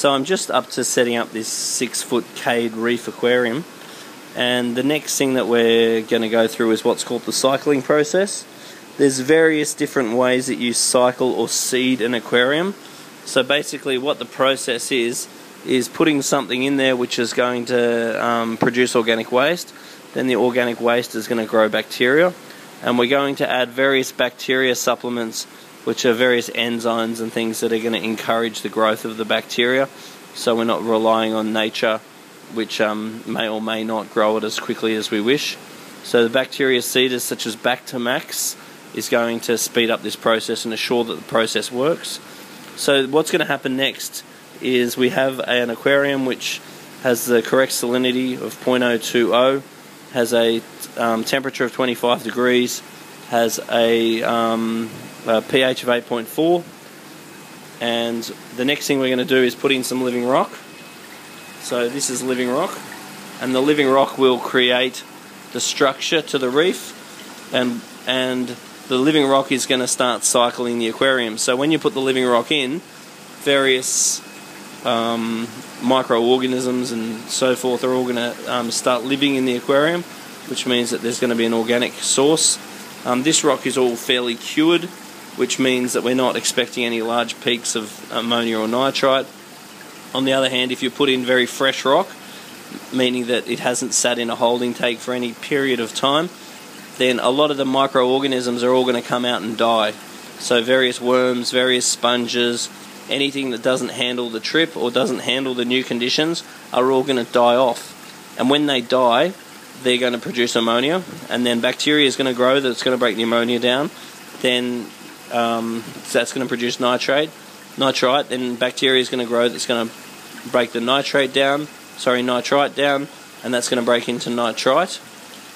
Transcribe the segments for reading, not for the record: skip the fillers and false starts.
So I'm just up to setting up this 6-foot Cade reef aquarium, and the next thing that we're going to go through is what's called the cycling process. There's various different ways that you cycle or seed an aquarium. So basically what the process is putting something in there which is going to produce organic waste. Then the organic waste is going to grow bacteria, and we're going to add various bacteria supplements, which are various enzymes and things that are going to encourage the growth of the bacteria, so we're not relying on nature, which may or may not grow it as quickly as we wish. So the bacteria seeders such as Bactamax is going to speed up this process and assure that the process works. So what's going to happen next is we have an aquarium which has the correct salinity of 0.020, has a temperature of 25 degrees, has a pH of 8.4, and the next thing we're going to do is put in some living rock. So this is living rock, and the living rock will create the structure to the reef, and the living rock is going to start cycling the aquarium. So when you put the living rock in, various microorganisms and so forth are all going to start living in the aquarium, which means that there's going to be an organic source. This rock is all fairly cured, which means that we're not expecting any large peaks of ammonia or nitrite. On the other hand, if you put in very fresh rock, meaning that it hasn't sat in a holding tank for any period of time, then a lot of the microorganisms are all going to come out and die. So various worms, various sponges, anything that doesn't handle the trip or doesn't handle the new conditions are all going to die off. And when they die, they're going to produce ammonia, and then bacteria is going to grow that's going to break the ammonia down. Then that's going to produce nitrite, then bacteria is going to grow that's going to break the nitrite down, and that's going to break into nitrite.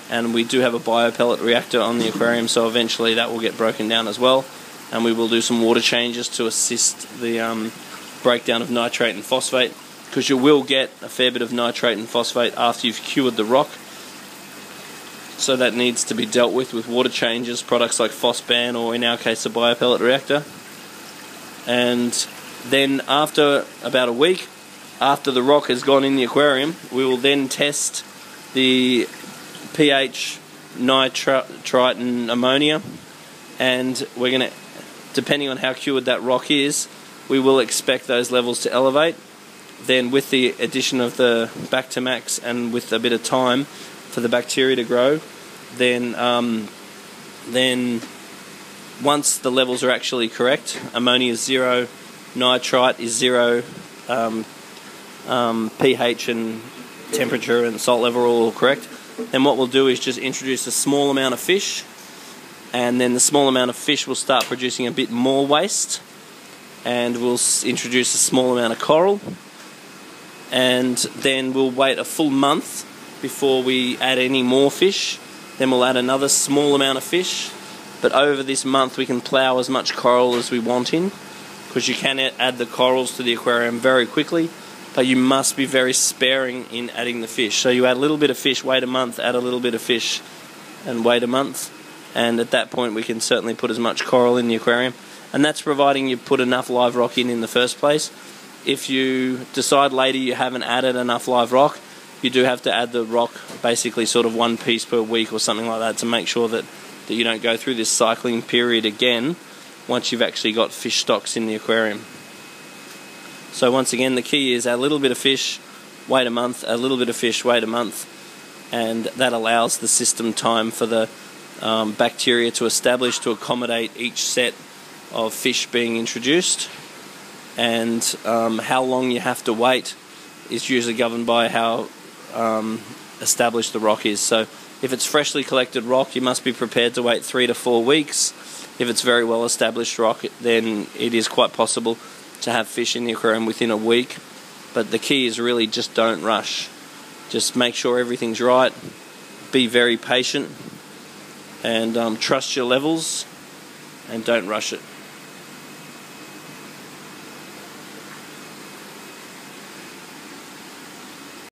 And we do have a biopellet reactor on the aquarium, so eventually that will get broken down as well, and we will do some water changes to assist the breakdown of nitrate and phosphate, because you will get a fair bit of nitrate and phosphate after you've cured the rock. So that needs to be dealt with water changes, products like Phosban, or in our case a biopellet reactor. And then after about a week, after the rock has gone in the aquarium, we will then test the pH, nitrite and ammonia, and we're going to, depending on how cured that rock is, we will expect those levels to elevate. Then with the addition of the Bactamax and with a bit of time for the bacteria to grow, then once the levels are actually correct, ammonia is 0, nitrite is 0, pH and temperature and salt level are all correct, then what we'll do is just introduce a small amount of fish, and then the small amount of fish will start producing a bit more waste, and we'll introduce a small amount of coral, and then we'll wait a full month before we add any more fish. Then we'll add another small amount of fish, but over this month we can plough as much coral as we want in, because you can add the corals to the aquarium very quickly, but you must be very sparing in adding the fish. So you add a little bit of fish, wait a month, add a little bit of fish, and wait a month, and at that point we can certainly put as much coral in the aquarium, and that's providing you put enough live rock in the first place. If you decide later you haven't added enough live rock, you do have to add the rock basically sort of 1 piece per week or something like that, to make sure that you don't go through this cycling period again once you've actually got fish stocks in the aquarium. So once again, the key is add a little bit of fish, wait a month, add a little bit of fish, wait a month, and that allows the system time for the bacteria to establish to accommodate each set of fish being introduced. And how long you have to wait is usually governed by how established the rock is. So if it's freshly collected rock, you must be prepared to wait 3 to 4 weeks. If it's very well established rock, then it is quite possible to have fish in the aquarium within a week. But the key is really just don't rush. Just make sure everything's right, be very patient, and trust your levels, and don't rush it.